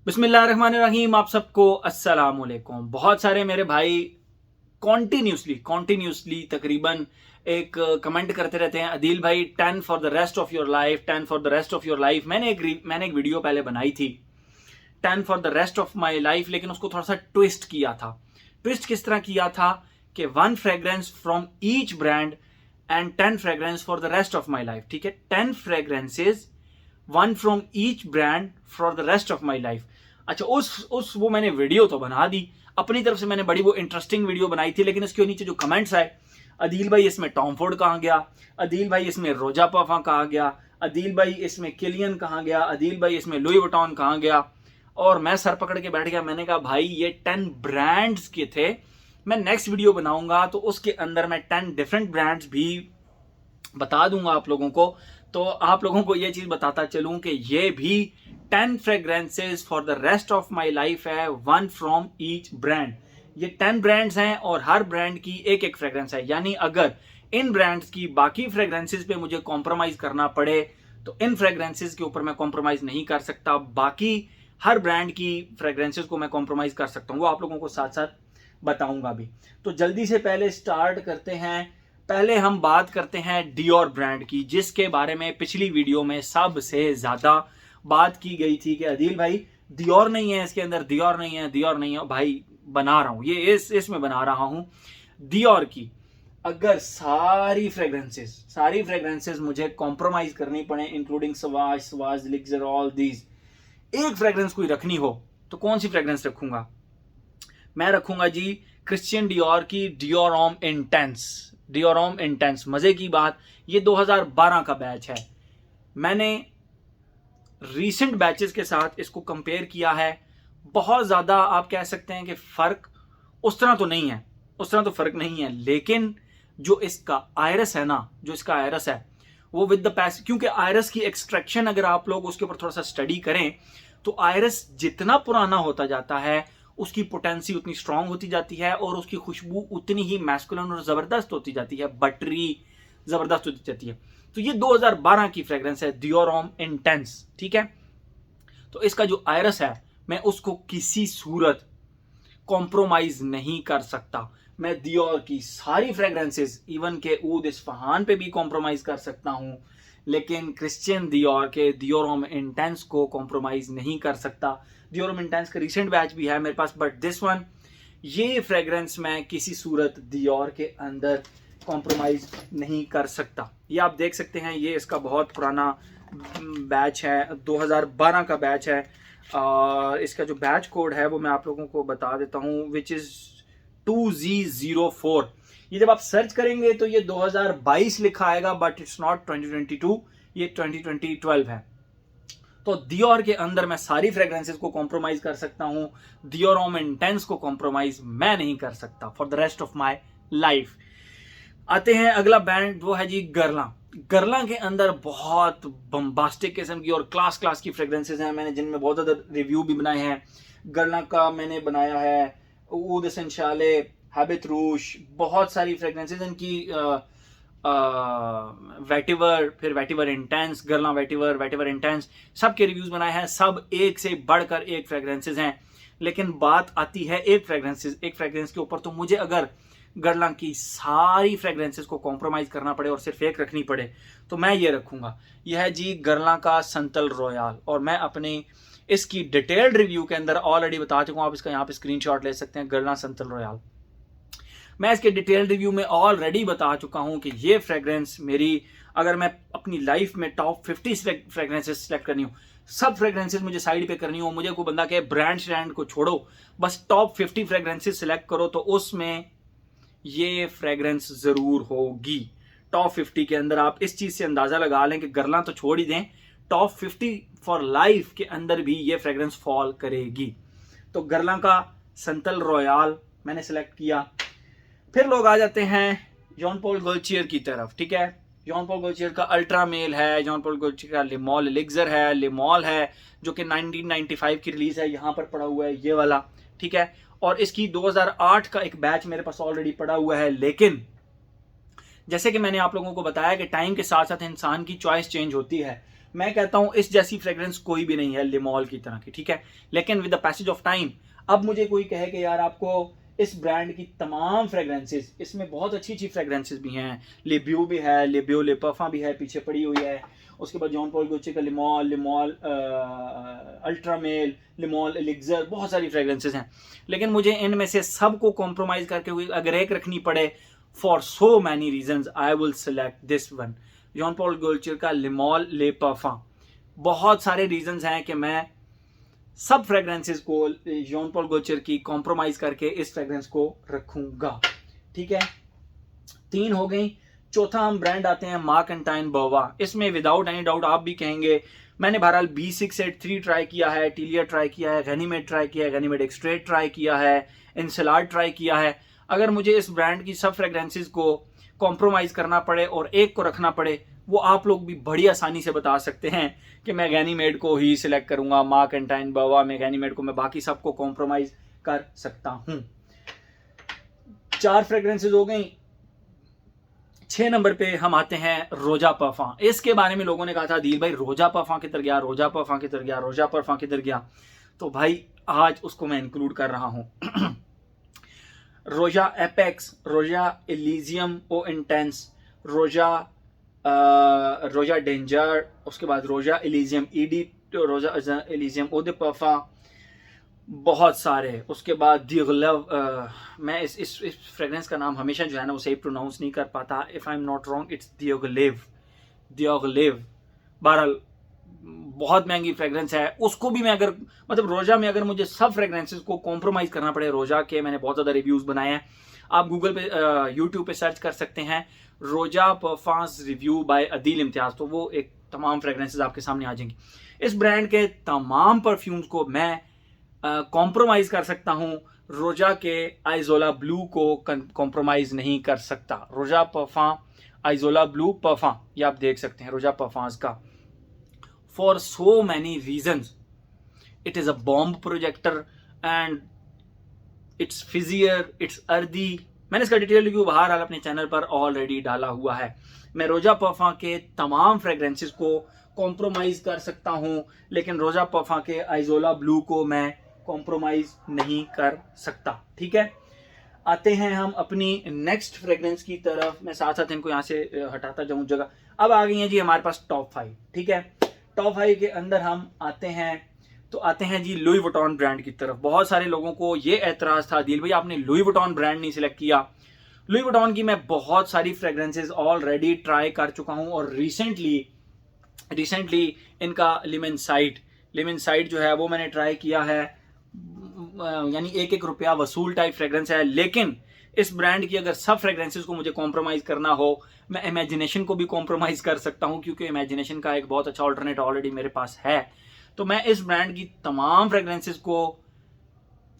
बिस्मिल्लाहिर्रहमानिर्रहीम। आप सबको अस्सलाम वालेकुम। बहुत सारे मेरे भाई कॉन्टिन्यूसली तकरीबन एक कमेंट करते रहते हैं, अदील भाई 10 for the rest of your life, 10 for the rest of your life. मैंने एक वीडियो पहले बनाई थी 10 for the rest of my life, लेकिन उसको थोड़ा सा ट्विस्ट किया था। ट्विस्ट किस तरह किया था कि 1 fragrance from each brand and 10 fragrance for the rest of my life. ठीक है, 10 fragrances 1 from each brand for the rest of my life. अच्छा, उस वो मैंने वीडियो तो बना दी अपनी तरफ से, मैंने बड़ी वो इंटरेस्टिंग वीडियो बनाई थी, लेकिन उसके नीचे जो कमेंट्स आए, अदील भाई इसमें टॉम फोर्ड कहाँ गया, अदील भाई इसमें रोजा पाफा कहाँ गया, अदील भाई इसमें किलियन कहाँ गया, अदील भाई इसमें लुई वुइटन कहाँ गया। और मैं सर पकड़ के बैठ गया। मैंने कहा भाई ये 10 ब्रांड्स के थे, मैं नेक्स्ट वीडियो बनाऊंगा तो उसके अंदर मैं 10 डिफरेंट ब्रांड्स भी बता दूंगा आप लोगों को। तो आप लोगों को ये चीज बताता चलूं कि ये भी 10 fragrances for the rest of my life है, 1 फ्रॉम ईच ब्रांड। ये 10 ब्रांड्स हैं और हर ब्रांड की एक एक फ्रेग्रेंस है। यानी अगर इन ब्रांड्स की बाकी फ्रेग्रेंसेज पे मुझे कॉम्प्रोमाइज करना पड़े तो इन फ्रेग्रेंसेज के ऊपर मैं कॉम्प्रोमाइज नहीं कर सकता। बाकी हर ब्रांड की फ्रेग्रेंसेज को मैं कॉम्प्रोमाइज कर सकता हूँ, वो आप लोगों को साथ साथ बताऊंगा भी। तो जल्दी से पहले स्टार्ट करते हैं। पहले हम बात करते हैं डियोर ब्रांड की, जिसके बारे में पिछली वीडियो में सबसे ज्यादा बात की गई थी कि अदील भाई डियोर नहीं है इसके अंदर, डियोर नहीं है, डियोर नहीं है। भाई बना रहा हूं ये, इसमें बना रहा हूं डियोर की। अगर सारी फ्रेग्रेंसेस मुझे कॉम्प्रोमाइज करनी पड़े, इंक्लूडिंग सवाज लिक्सर, ऑल दीज, एक फ्रेग्रेंस कोई रखनी हो तो कौन सी फ्रेग्रेंस रखूंगा? मैं रखूंगा जी क्रिश्चियन डियोर की Dior home intense. Dior home intense, मजे की बात, ये 2012 का बैच है। मैंने रीसेंट बैचेस के साथ इसको कंपेयर किया है। बहुत ज्यादा आप कह सकते हैं कि फर्क उस तरह तो नहीं है, उस तरह तो फर्क नहीं है, लेकिन जो इसका आयरस है ना, जो इसका आयरस है वो विद द पैस, क्योंकि आयरस की एक्सट्रैक्शन अगर आप लोग उसके ऊपर थोड़ा सा स्टडी करें तो आयरस जितना पुराना होता जाता है उसकी पोटेंसी उतनी स्ट्रांग होती जाती है और उसकी खुशबू उतनी ही मैस्कुलिन और जबरदस्त होती जाती है, बटरी जबरदस्त होती जाती है। तो ये 2012 की फ्रेग्रेंस है डियोर होम इंटेंस। ठीक है, तो इसका जो आयरस है मैं उसको किसी सूरत कॉम्प्रोमाइज नहीं कर सकता। मैं डियोर की सारी फ्रेग्रेंसेस, इवन के ऊद इस्फहान पे भी कॉम्प्रोमाइज कर सकता हूं, लेकिन क्रिश्चियन डियोर के डियोर होम इंटेंस को कॉम्प्रोमाइज नहीं कर सकता। डियोर होम इंटेंस का रिसेंट बैच भी है मेरे पास, बट दिस वन, ये फ्रेग्रेंस मैं किसी सूरत डियोर के अंदर कॉम्प्रोमाइज नहीं कर सकता। ये आप देख सकते हैं, ये इसका बहुत पुराना बैच है, 2012 का बैच है। इसका जो बैच कोड है वो मैं आप लोगों को बता देता हूँ, विच इज 2Z04। ये जब आप सर्च करेंगे तो ये 2022 लिखा आएगा, बट इट्स नॉट 2022, ये 2012 है। तो डियोर के अंदर मैं सारी फ्रेग्रेंसेस को कॉम्प्रोमाइज कर सकता हूं, डियोर होम इंटेंस को कॉम्प्रोमाइज मैं नहीं कर सकता for the rest of my life. आते हैं अगला ब्रांड, वो है जी गरला। गरला के अंदर बहुत बम्बास्टिक किस्म की और क्लास की फ्रेग्रेंसेस हैं, मैंने जिनमें बहुत ज़्यादा रिव्यू भी बनाए हैं। गरला का मैंने बनाया है ऊद एसेंशियले, हैबिट रूश, बहुत सारी फ्रेग्रेंसेस इनकी, वेटिवर, फिर वेटिवर इंटेंस, गरला वेटिवर, वेटिवर इंटेंस, सब के रिव्यूज बनाए हैं। सब एक से बढ़कर एक फ्रेग्रेंसेस हैं, लेकिन बात आती है एक फ्रेग्रेंस के ऊपर, तो मुझे अगर गरला की सारी फ्रेग्रेंसेस को कॉम्प्रोमाइज करना पड़े और सिर्फ एक रखनी पड़े तो मैं ये रखूंगा। यह है जी गरला का संतल रॉयल, और मैं अपने इसकी डिटेल्ड रिव्यू के अंदर ऑलरेडी बता चुका हूं, आप इसका यहाँ पे स्क्रीनशॉट ले सकते हैं। गरला संतल रॉयल मैं इसके डिटेल रिव्यू में ऑलरेडी बता चुका हूं कि ये फ्रेग्रेंस मेरी, अगर मैं अपनी लाइफ में टॉप 50 फ्रेग्रेंसेस सेलेक्ट करनी हो, सब फ्रेग्रेंसेस मुझे साइड पे करनी हो, मुझे कोई बंदा कहे ब्रांड को छोड़ो बस टॉप 50 फ्रेग्रेंसेस सेलेक्ट करो, तो उसमें ये फ्रेग्रेंस जरूर होगी। टॉप 50 के अंदर आप इस चीज से अंदाजा लगा लें कि गरला तो छोड़ ही दें, टॉप 50 फॉर लाइफ के अंदर भी ये फ्रेग्रेंस फॉल करेगी। तो गरला का संतल रॉयल मैंने सेलेक्ट किया। फिर लोग आ जाते हैं जॉन पॉल गोल्चियर की तरफ। ठीक है, जॉन पॉल गोल्चियर का अल्ट्रा मेल है, जॉन पॉल गोल्चियर का लिमॉल एलिक्सर है, लिमॉल है जो कि 1995 की रिलीज है, यहां पर पड़ा हुआ है ये वाला। ठीक है, और इसकी 2008 का एक बैच मेरे पास ऑलरेडी पड़ा हुआ है, लेकिन जैसे कि मैंने आप लोगों को बताया कि टाइम के साथ साथ इंसान की चॉइस चेंज होती है। मैं कहता हूं इस जैसी फ्रेग्रेंस कोई भी नहीं है लिमोल की तरह की, ठीक है। लेकिन with the passage of time अब मुझे कोई कहे कि यार आपको इस ब्रांड की तमाम फ्रेग्रेंसेस, इसमें बहुत अच्छी अच्छी फ्रेग्रेंसेस भी हैं, लिब्यू भी है, लिब्यू लिपर्फा भी है, पीछे पड़ी हुई है। उसके बाद जॉन पॉल गॉचे का लिमोल, लिमोल अल्ट्रामेल, लिमोल एलिक्सर, बहुत सारी फ्रेग्रेंसेस हैं। लेकिन मुझे इनमें से सबको कॉम्प्रोमाइज़ करके अगर एक रखनी पड़े, for so many reasons I will select this one, John Paul गॉचे का लिमोल ले परफम। बहुत सारे रीजंस हैं कि मैं सब फ्रेग्रेंसेस को जॉन पॉल गॉचर की कॉम्प्रोमाइज करके इस फ्रेग्रेंस को रखूंगा, ठीक है। 3 हो गई। चौथा हम ब्रांड आते हैं मार्क एंड टाइन बर्वा। इसमें विदाउट एनी डाउट आप भी कहेंगे, मैंने बहरहाल B683 ट्राई किया है, टीलिया ट्राई किया है, गनीमेड ट्राई किया है, गनीमेड एक्सट्रेट ट्राई किया है, इनसेलाड ट्राई किया है। अगर मुझे इस ब्रांड की सब फ्रेग्रेंसेस को कॉम्प्रोमाइज करना पड़े और एक को रखना पड़े, वो आप लोग भी बड़ी आसानी से बता सकते हैं कि मैं गनीमेड को ही सिलेक्ट करूंगा। मार्क एंड टाइन बर्वा में गनीमेड को मैं बाकी सबको कॉम्प्रोमाइज कर सकता हूं। 4 फ्रेग्रेंसेस हो गई। 6 नंबर पे हम आते हैं रोजा परफा। इसके बारे में लोगों ने कहा था दिल भाई रोजा परफा किधर गया, रोजा परफा किधर गया, रोजा परफा किधर गया। तो भाई आज उसको मैं इंक्लूड कर रहा हूं। रोजा एपेक्स, रोजा एलिजियम ओ इंटेंस, रोजा डेंजर, उसके बाद रोजा एलिजियम ईडी, रोजा एलिजियम ओ दे परफा, बहुत सारे। उसके बाद दियोगलेव, मैं इस फ्रेग्रेंस का नाम हमेशा जो है ना वो सही प्रोनाउंस नहीं कर पाता। If I am not wrong it's दियोगलेव, दियोगलेव। बहरहाल बहुत महंगी फ्रेग्रेंस है। उसको भी मैं अगर मतलब रोजा में अगर मुझे सब फ्रेग्रेंसेस को कॉम्प्रोमाइज करना पड़े, रोजा के मैंने बहुत ज़्यादा रिव्यूज बनाए हैं, आप गूगल पे यूट्यूब पे सर्च कर सकते हैं Roja performance review by Adeel Imtiaz, तो वो एक तमाम फ्रेग्रेंसेस आपके सामने आ जाएंगी। इस ब्रांड के तमाम परफ्यूम्स को मैं कॉम्प्रोमाइज कर सकता हूं, रोजा के आइजोला ब्लू को कॉम्प्रोमाइज नहीं कर सकता। रोजा परफॉर्म आइजोला ब्लू परफॉर्म, ये आप देख सकते हैं रोजा परफॉर्मेंस का। For so many reasons it is a bomb projector and it's fizzier, it's earthy. मैंने इसका डिटेल रिव्यू बहरहाल अपने चैनल पर ऑलरेडी डाला हुआ है। मैं रोजा परफा के तमाम फ्रेग्रेंसेस को कॉम्प्रोमाइज कर सकता हूं, लेकिन रोजा परफा के आइजोला ब्लू को मैं कॉम्प्रोमाइज नहीं कर सकता, ठीक है। आते हैं हम अपनी नेक्स्ट फ्रेग्रेंस की तरफ। मैं साथ साथ इनको यहाँ से हटाता जाऊं जगह। अब आ गई है जी हमारे पास टॉप 5, ठीक है। टॉप 5 के अंदर हम आते हैं, तो आते हैं जी लुई वुइटन ब्रांड की तरफ। बहुत सारे लोगों को ये एतराज था दिल भाई आपने लुई वुइटन ब्रांड नहीं सिलेक्ट किया। लुई वुइटन की मैं बहुत सारी फ्रेग्रेंसेस ऑलरेडी ट्राई कर चुका हूं और रिसेंटली इनका लिमन साइड जो है वो मैंने ट्राई किया है। यानी 1-1 रुपया वसूल टाइप फ्रेग्रेंस है। लेकिन इस ब्रांड की अगर सब फ्रेग्रेंसेस को मुझे कॉम्प्रोमाइज करना हो, मैं इमेजिनेशन को भी कॉम्प्रोमाइज कर सकता हूं, क्योंकि इमेजिनेशन का एक बहुत अच्छा ऑल्टरनेट ऑलरेडी मेरे पास है। तो मैं इस ब्रांड की तमाम फ्रेग्रेंसेस को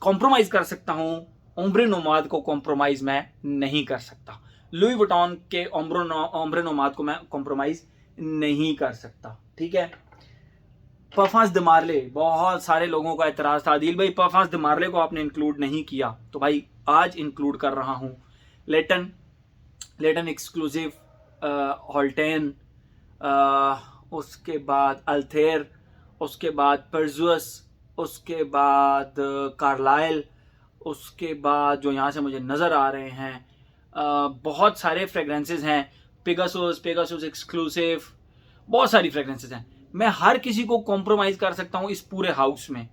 कॉम्प्रोमाइज कर सकता हूं, ओम्ब्रे नोमाद को कॉम्प्रोमाइज मैं नहीं कर सकता। लुई वुइटन के ओम्ब्रे नोमाद को मैं कॉम्प्रोमाइज नहीं कर सकता, ठीक है। परफॉर्मेंस द मार्ले, बहुत सारे लोगों का एतराज था दिल भाई परफॉर्मेंस द मार्ले को आपने इंक्लूड नहीं किया, तो भाई आज इंक्लूड कर रहा हूं। लेटन एक्सक्लूसिव, हॉल्टेन, उसके बाद अल्थेर, उसके बाद परजुअस, उसके बाद कार्लाइल, उसके बाद जो यहाँ से मुझे नज़र आ रहे हैं बहुत सारे फ्रेग्रेंसेस हैं। पेगासस एक्सक्लूसिव, बहुत सारी फ्रेग्रेंसेस हैं। मैं हर किसी को कॉम्प्रोमाइज़ कर सकता हूँ इस पूरे हाउस में,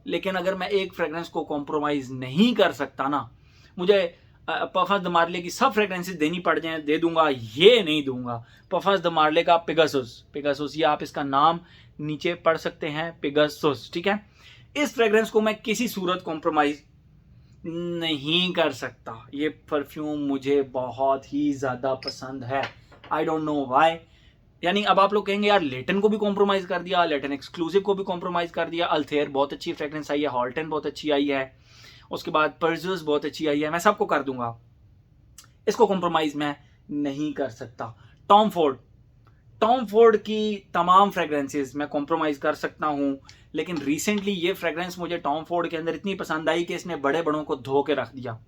लेकिन अगर मैं एक फ्रेग्रेंस को कॉम्प्रोमाइज़ नहीं कर सकता ना, मुझे परफॉर्मेंस द मार्ले की सब फ्रेग्रेंसेस देनी पड़ जाए, दे दूंगा, ये नहीं दूंगा। परफॉर्मेंस द मार्ले का पेगासस, ये आप इसका नाम नीचे पढ़ सकते हैं, पेगासस, ठीक है। इस फ्रेग्रेंस को मैं किसी सूरत कॉम्प्रोमाइज नहीं कर सकता। ये परफ्यूम मुझे बहुत ही ज़्यादा पसंद है, आई डोंट नो व्हाई। यानी अब आप लोग कहेंगे यार लेटन को भी कॉम्प्रोमाइज कर दिया, लेटन एक्सक्लूसिव को भी कॉम्प्रोमाइज कर दिया, अल्थेर बहुत अच्छी फ्रेग्रेंस आई है, हॉल्टन बहुत अच्छी आई है, उसके बाद परजुअस बहुत अच्छी आई है, मैं सबको कर दूंगा, इसको कॉम्प्रोमाइज मैं नहीं कर सकता। टॉम फोर्ड की तमाम फ्रेग्रेंसेस मैं कॉम्प्रोमाइज कर सकता हूं, लेकिन रिसेंटली ये फ्रेग्रेंस मुझे टॉम फोर्ड के अंदर इतनी पसंद आई कि इसने बड़े बड़ों को धो के रख दिया।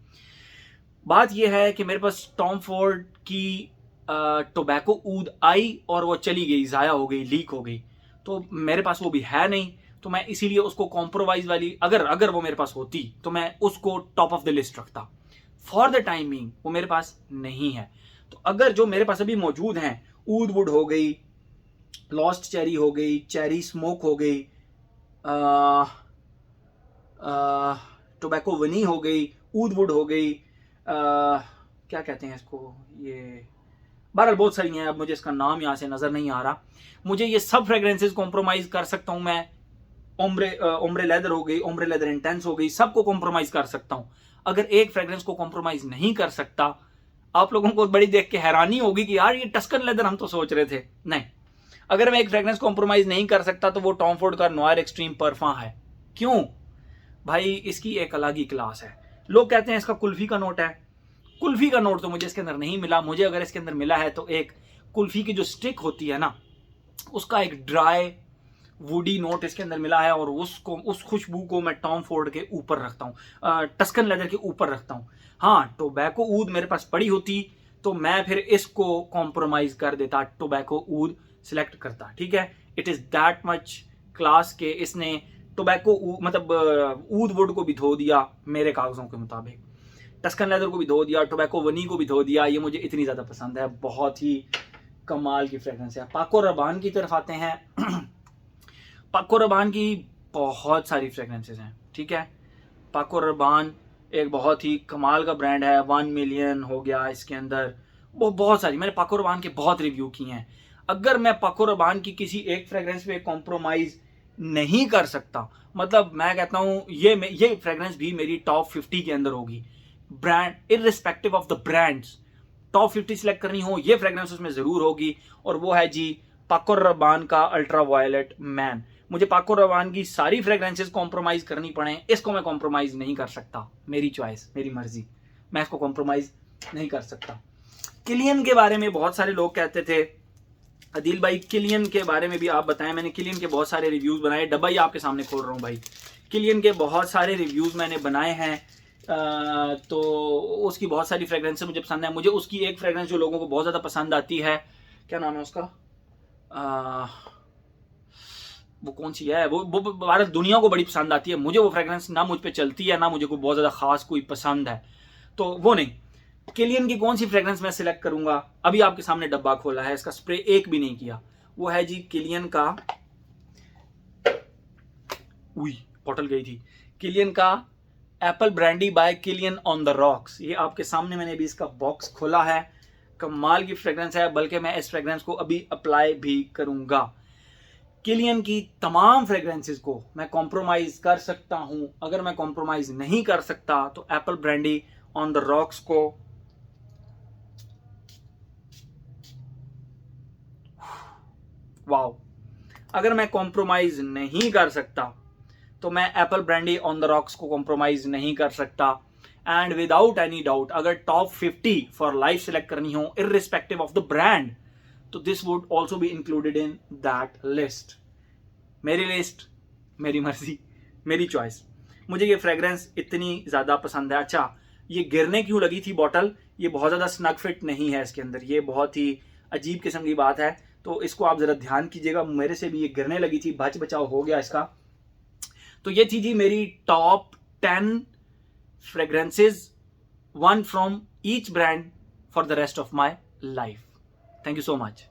बात यह है कि मेरे पास टॉम फोर्ड की टोबैको ऊद आई और वो चली गई, ज़ाया हो गई, लीक हो गई। तो मेरे पास वो भी है नहीं, तो मैं इसीलिए उसको कॉम्प्रोमाइज वाली, अगर वो मेरे पास होती तो मैं उसको टॉप ऑफ द लिस्ट रखता। फॉर द टाइमिंग वो मेरे पास नहीं है। तो अगर जो मेरे पास अभी मौजूद हैं, ऊद वुड हो गई, लॉस्ट चेरी हो गई, चेरी स्मोक हो गई, टोबैको वनी हो गई, ऊद वुड हो गई, क्या कहते हैं इसको, ये बहरहाल बहुत सारी हैं, अब मुझे इसका नाम यहाँ से नज़र नहीं आ रहा। मुझे ये सब फ्रेग्रेंसेस कॉम्प्रोमाइज कर सकता हूँ मैं। ओम्ब्रे लेदर हो गई, ओम्ब्रे लेदर इंटेंस हो गई, सबको कॉम्प्रोमाइज कर सकता हूँ। अगर एक फ्रेग्रेंस को कॉम्प्रोमाइज नहीं कर सकता, आप लोगों को बड़ी देख के हैरानी होगी कि यार ये टस्कन लेदर हम तो सोच रहे थे। नहीं, अगर मैं एक फ्रेग्रेंस कॉम्प्रोमाइज नहीं कर सकता तो वो टॉम फोर्ड का नोयर एक्सट्रीम परफा है। क्यों भाई? इसकी एक अलग ही क्लास है। लोग कहते हैं इसका कुल्फी का नोट है। कुल्फी का नोट तो मुझे इसके अंदर नहीं मिला। मुझे अगर इसके अंदर मिला है तो एक कुल्फी की जो स्टिक होती है ना, उसका एक ड्राई वुडी नोट इसके अंदर मिला है, और उस खुशबू को मैं टॉम फोर्ड के ऊपर रखता हूँ, टस्कन लेदर के ऊपर रखता हूँ। हाँ, टोबैको ऊद मेरे पास पड़ी होती तो मैं फिर इसको कॉम्प्रोमाइज कर देता, टोबैको ऊद सिलेक्ट करता। ठीक है, it is that much class के इसने टोबैको मतलब ऊद वुड को भी धो दिया मेरे कागजों के मुताबिक, टस्कन लेदर को भी धो दिया, टोबैको वनी को भी धो दिया। ये मुझे इतनी ज्यादा पसंद है, बहुत ही कमाल की फ्रेग्रेंस है। पाको रबान की तरफ आते हैं। पाको रबान की बहुत सारी फ्रेग्रेंसेस हैं। ठीक है, पाको रबान एक बहुत ही कमाल का ब्रांड है। 1 मिलियन हो गया इसके अंदर, वो बहुत सारी, मैंने पाको रबान के बहुत रिव्यू किए हैं। अगर मैं पाको रबान की किसी एक फ्रेग्रेंस पे कॉम्प्रोमाइज नहीं कर सकता, मतलब मैं कहता हूं ये फ्रेग्रेंस भी मेरी टॉप 50 के अंदर होगी। Brand irrespective of the brands, top 50 select करनी हो, ये फ्रेग्रेंस उसमें जरूर होगी, और वो है जी पाको रबान का अल्ट्रा वायलेट मैन। मुझे पाको रबान की सारी फ्रेग्रेंसेस कॉम्प्रोमाइज करनी पड़े, इसको मैं कॉम्प्रोमाइज नहीं कर सकता। मेरी चॉइस, मेरी मर्जी, मैं इसको कॉम्प्रोमाइज नहीं कर सकता। किलियन के बारे में बहुत सारे लोग कहते थे, अदील भाई किलियन के बारे में भी आप बताएं। मैंने किलियन के बहुत सारे रिव्यूज बनाए, डब्बा ही आपके सामने खोल रहा हूँ भाई। किलियन के बहुत सारे रिव्यूज मैंने बनाए हैं, तो उसकी बहुत सारी फ्रेग्रेंसेस मुझे पसंद है। मुझे उसकी एक फ्रेग्रेंस जो लोगों को बहुत ज़्यादा पसंद आती है, क्या नाम है उसका, वो कौन सी है, वो भारत दुनिया को बड़ी पसंद आती है। मुझे वो फ्रेग्रेंस ना मुझ पे चलती है, ना मुझे कोई बहुत ज़्यादा खास कोई पसंद है, तो वो नहीं। किलियन की कौन सी फ्रेग्रेंस मैं सिलेक्ट करूंगा, अभी आपके सामने डब्बा खोला है, इसका स्प्रे एक भी नहीं किया। वो है जी किलियन का, बॉटल गई थी, किलियन का apple brandy by Kilian on the rocks. ये आपके सामने मैंने अभी इसका बॉक्स खोला है, कमाल की फ्रेग्रेंस है, बल्कि मैं इस फ्रेग्रेंस को अभी अप्लाई भी करूंगा। किलियन की तमाम फ्रेग्रेंसेस को मैं कॉम्प्रोमाइज कर सकता हूं। अगर मैं कॉम्प्रोमाइज नहीं कर सकता तो Apple brandy on the rocks को वाओ, अगर मैं कॉम्प्रोमाइज नहीं कर सकता तो मैं Apple brandy on the rocks को कॉम्प्रोमाइज नहीं कर सकता। एंड विदाउट एनी डाउट, अगर टॉप 50 फॉर लाइफ सेलेक्ट करनी हो इररिस्पेक्टिव ऑफ द ब्रांड, तो this would also be included in that list. मेरी लिस्ट, मेरी मर्जी, मेरी चॉइस। मुझे ये फ्रेग्रेंस इतनी ज़्यादा पसंद है। अच्छा, ये गिरने क्यों लगी थी बॉटल, ये बहुत ज़्यादा स्नग फिट नहीं है इसके अंदर, ये बहुत ही अजीब किस्म की बात है, तो इसको आप ज़रा ध्यान कीजिएगा। मेरे से भी ये गिरने लगी थी, बच बचाव हो गया इसका। तो ये थी जी मेरी top 10 fragrances, one from each brand for the rest of my life. Thank you so much.